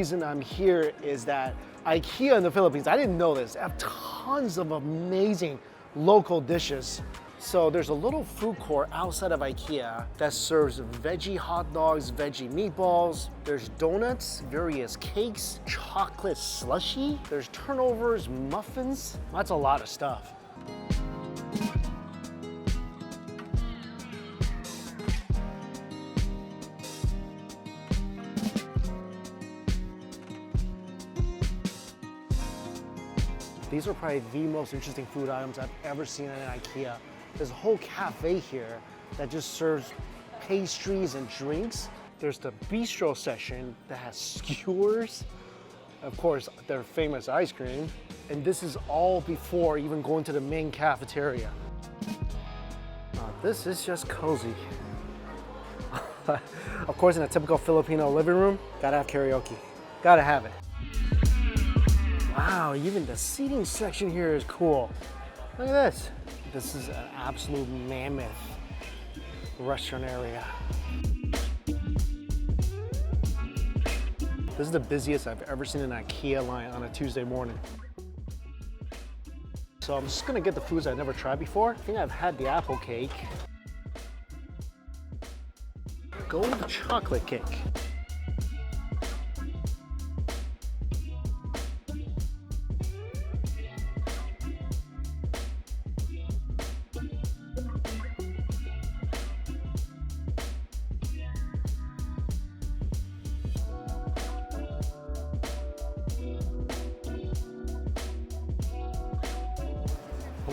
reason I'm here is that IKEA in the Philippines, I didn't know this, they have tons of amazing local dishes. So there's a little food court outside of IKEA that serves veggie hot dogs, veggie meatballs. There's donuts, various cakes, chocolate slushy. There's turnovers, muffins. That's a lot of stuff. These are probably the most interesting food items I've ever seen in IKEA. There's a whole cafe here that just serves pastries and drinks. There's the bistro section that has skewers. Of course, their famous ice cream. And this is all before even going to the main cafeteria. This is just cozy. Of course, in a typical Filipino living room, gotta have karaoke. Gotta have it. Wow, even the seating section here is cool. Look at this. This is an absolute mammoth restaurant area. This is the busiest I've ever seen an IKEA line on a Tuesday morning. So I'm just gonna get the foods I've never tried before. I think I've had the apple cake. Go with the chocolate cake.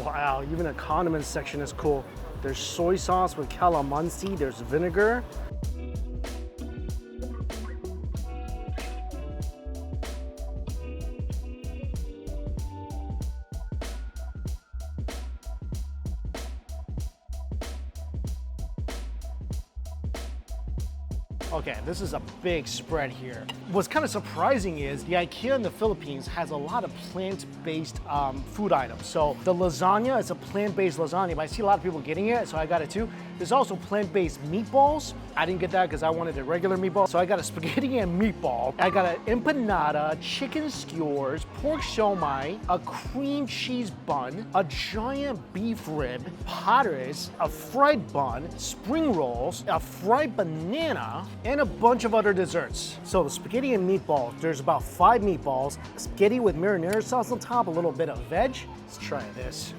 Wow, even the condiments section is cool. There's soy sauce with calamansi, there's vinegar. Okay, this is a big spread here. What's kind of surprising is the IKEA in the Philippines has a lot of plant-based food items. So the lasagna is a plant-based lasagna, but I see a lot of people getting it, so I got it too. There's also plant-based meatballs. I didn't get that because I wanted a regular meatball, so I got a spaghetti and meatball. I got an empanada, chicken skewers, pork siomai, a cream cheese bun, a giant beef rib, pares, a fried bun, spring rolls, a fried banana, and a bunch of other desserts. So the spaghetti and meatballs, there's about 5 meatballs, spaghetti with marinara sauce on top, a little bit of veg. Let's try this.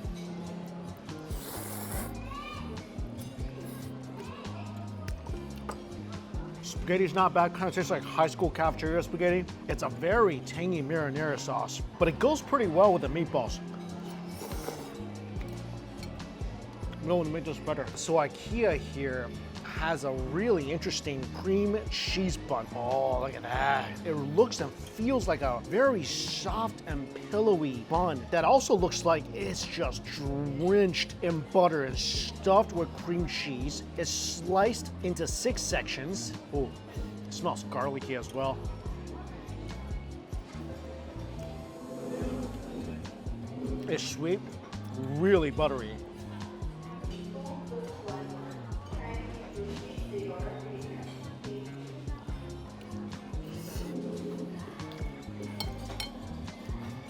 Spaghetti's not bad, kind of tastes like high school cafeteria spaghetti. It's a very tangy marinara sauce, but it goes pretty well with the meatballs. You know what made this better? So IKEA here has a really interesting cream cheese bun. Oh, look at that. It looks and feels like a very soft and pillowy bun that also looks like it's just drenched in butter and stuffed with cream cheese. It's sliced into 6 sections. Oh, it smells garlicky as well. It's sweet, really buttery.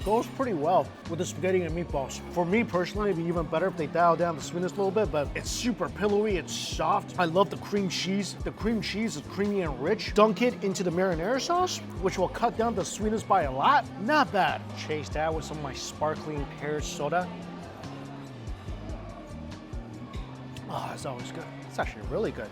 Goes pretty well with the spaghetti and meatballs. For me personally, it'd be even better if they dial down the sweetness a little bit, but it's super pillowy, it's soft. I love the cream cheese. The cream cheese is creamy and rich. Dunk it into the marinara sauce, which will cut down the sweetness by a lot. Not bad. Chase that with some of my sparkling pear soda. Oh, it's always good. It's actually really good.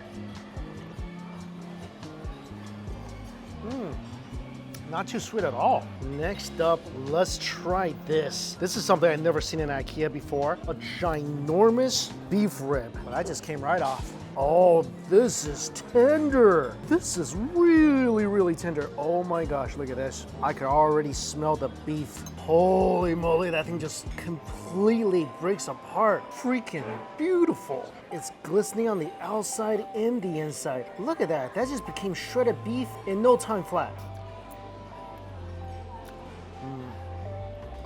Not too sweet at all. Next up, let's try this. This is something I've never seen in IKEA before. A ginormous beef rib. But that just came right off. Oh, this is tender. This is really, really tender. Oh my gosh, look at this. I can already smell the beef. Holy moly, that thing just completely breaks apart. Freaking beautiful. It's glistening on the outside and the inside. Look at that. That just became shredded beef in no time flat.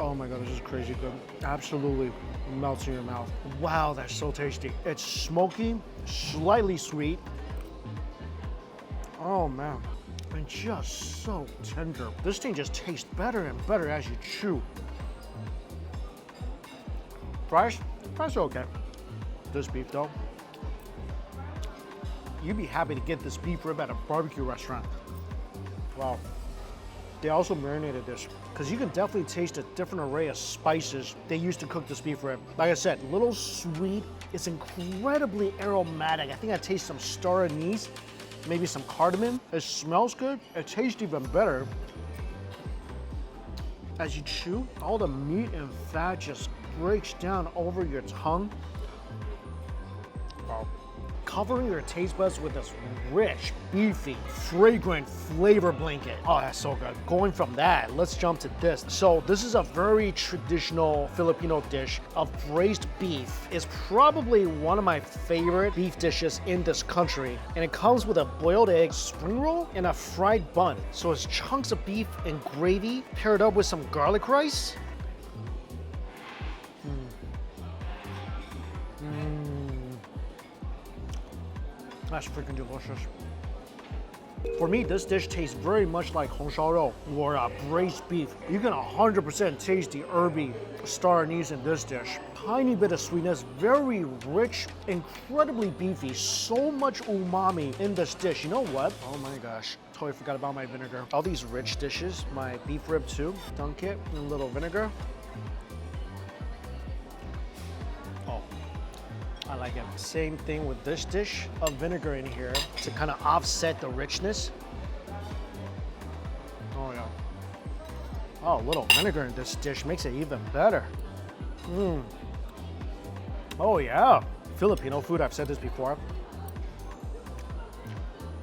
Oh my God, this is crazy good. Absolutely melts in your mouth. Wow, that's so tasty. It's smoky, slightly sweet. Oh man. and just so tender. This thing just tastes better and better as you chew. Fries are okay. This beef though, you'd be happy to get this beef rib at a barbecue restaurant. Wow. They also marinated this because you can definitely taste a different array of spices they used to cook this beef rib. Like I said, a little sweet. It's incredibly aromatic. I think I taste some star anise, maybe some cardamom. It smells good. It tastes even better. As you chew, all the meat and fat just breaks down over your tongue. Wow. Covering your taste buds with this rich, beefy, fragrant flavor blanket. Oh, that's so good. Going from that, let's jump to this. So this is a very traditional Filipino dish of braised beef. It's probably one of my favorite beef dishes in this country. And it comes with a boiled egg spring roll and a fried bun. So it's chunks of beef and gravy paired up with some garlic rice. That's freaking delicious. For me, this dish tastes very much like hong shao rou or braised beef. You can 100% taste the herby star anise in this dish. Tiny bit of sweetness, very rich, incredibly beefy. So much umami in this dish. You know what? Oh my gosh, totally forgot about my vinegar. All these rich dishes, my beef rib too, dunk it in a little vinegar. I like it. Same thing with this dish of vinegar in here to kind of offset the richness. Oh yeah. Oh, a little vinegar in this dish makes it even better. Oh yeah. Filipino food, I've said this before,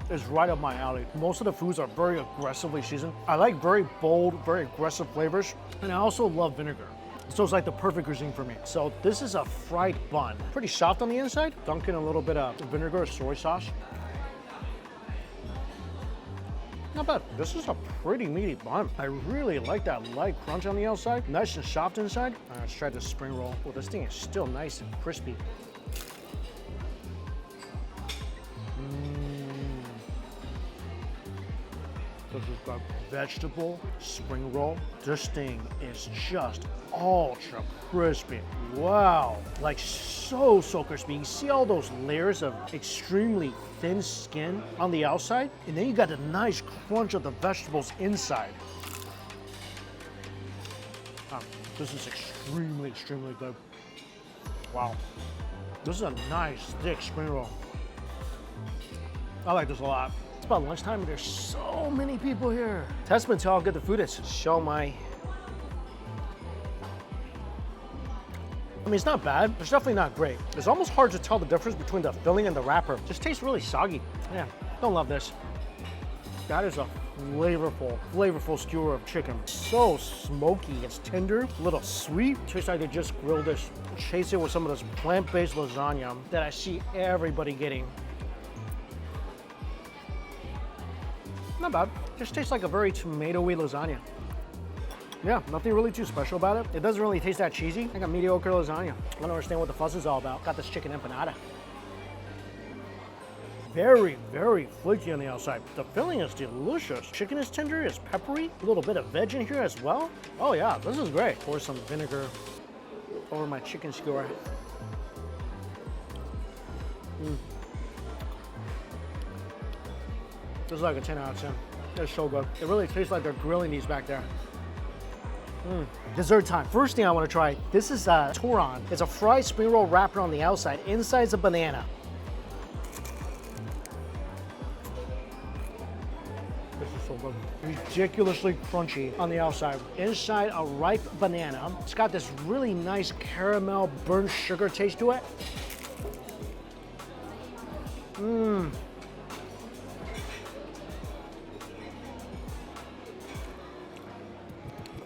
is right up my alley. Most of the foods are very aggressively seasoned. I like very bold, very aggressive flavors, and I also love vinegar. So it's like the perfect cuisine for me. So this is a fried bun. Pretty soft on the inside. Dunk in a little bit of vinegar or soy sauce. Not bad. This is a pretty meaty bun. I really like that light crunch on the outside. Nice and soft inside. All right, let's try this spring roll. Well, this thing is still nice and crispy. This is the vegetable spring roll. This thing is just ultra crispy. Wow, like so crispy. You see all those layers of extremely thin skin on the outside, and then you got a nice crunch of the vegetables inside. This is extremely good. Wow, this is a nice thick spring roll. I like this a lot. It's about lunchtime and there's so many people here. Testament to how good the food is. Show my... I mean, it's not bad. It's definitely not great. It's almost hard to tell the difference between the filling and the wrapper. It just tastes really soggy. Yeah, don't love this. That is a flavorful skewer of chicken. So smoky, it's tender, a little sweet. Tastes like they just grilled this. Chase it with some of this plant-based lasagna that I see everybody getting. Not bad. Just tastes like a very tomatoey lasagna. Yeah, nothing really too special about it. It doesn't really taste that cheesy. Like a mediocre lasagna. I don't understand what the fuss is all about. Got this chicken empanada. Very flaky on the outside. The filling is delicious. Chicken is tender, it's peppery. A little bit of veg in here as well. Oh yeah, this is great. Pour some vinegar over my chicken skewer. This is like a 10 out of 10. It's so good. It really tastes like they're grilling these back there. Dessert time. First thing I want to try, this is Toron. It's a fried spring roll wrapper on the outside. Inside's a banana. This is so good. Ridiculously crunchy on the outside. Inside, a ripe banana. It's got this really nice caramel burnt sugar taste to it.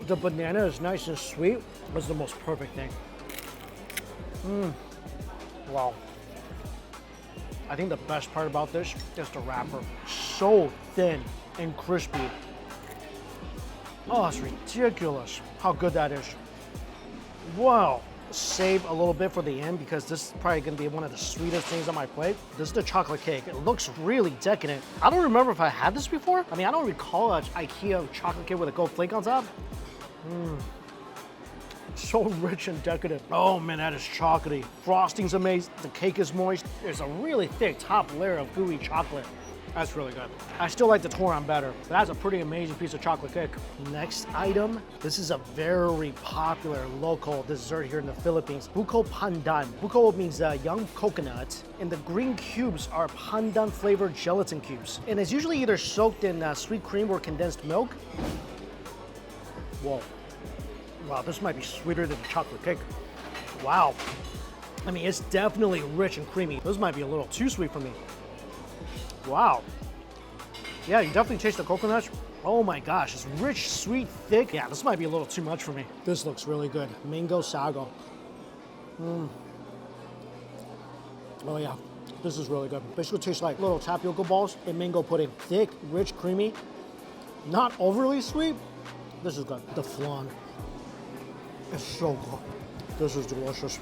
The banana is nice and sweet. It's the most perfect thing. Wow. I think the best part about this is the wrapper. So thin and crispy. Oh, it's ridiculous how good that is. Wow. save a little bit for the end because this is probably gonna be one of the sweetest things on my plate. This is the chocolate cake. It looks really decadent. I don't remember if I had this before. I mean, I don't recall an IKEA chocolate cake with a gold flake on top. So rich and decadent. Oh man, that is chocolatey. Frosting's amazing. The cake is moist. There's a really thick top layer of gooey chocolate. That's really good. I still like the Toron better. But that's a pretty amazing piece of chocolate cake. Next item, this is a very popular local dessert here in the Philippines. Buko pandan. Buko means young coconut, and the green cubes are pandan flavored gelatin cubes. And it's usually either soaked in sweet cream or condensed milk. Whoa. Wow, this might be sweeter than the chocolate cake. Wow. I mean, it's definitely rich and creamy. This might be a little too sweet for me. Wow. Yeah, you definitely taste the coconuts. Oh my gosh, it's rich, sweet, thick. Yeah, this might be a little too much for me. This looks really good. Mango sago. Oh yeah, this is really good. Basically tastes like little tapioca balls in mango pudding. Thick, rich, creamy. Not overly sweet. This is good. The flan. It's so good. This is delicious.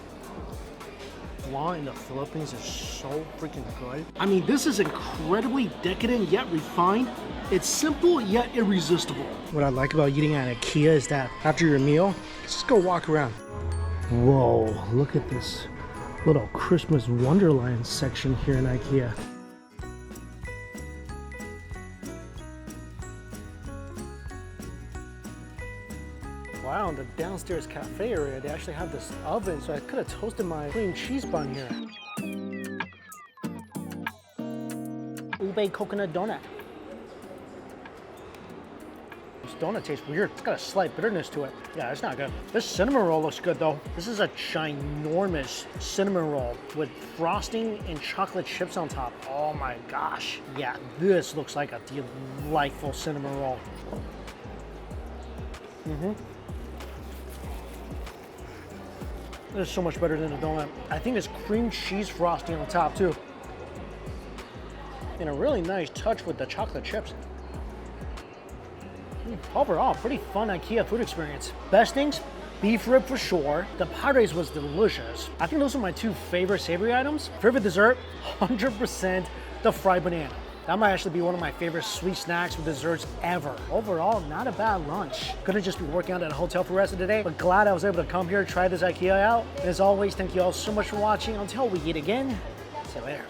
Flan in the Philippines is so freaking good. I mean, this is incredibly decadent yet refined. It's simple yet irresistible. What I like about eating at IKEA is that after your meal, just go walk around. Whoa, look at this little Christmas Wonderland section here in IKEA. Wow, in the downstairs cafe area, they actually have this oven, so I could have toasted my cream cheese bun here. Ube coconut donut. This donut tastes weird. It's got a slight bitterness to it. Yeah, it's not good. This cinnamon roll looks good though. This is a ginormous cinnamon roll with frosting and chocolate chips on top. Oh my gosh. Yeah, this looks like a delightful cinnamon roll. This is so much better than a donut. I think it's cream cheese frosting on top too. And a really nice touch with the chocolate chips. Overall, pretty fun IKEA food experience. Best things, beef rib for sure. The padres was delicious. I think those are my two favorite savory items. Favorite dessert, 100% the fried banana. That might actually be one of my favorite sweet snacks or desserts ever. Overall, not a bad lunch. Couldn't just be working out at a hotel for the rest of the day, but glad I was able to come here, try this IKEA out. And as always, thank you all so much for watching. Until we eat again, see you later.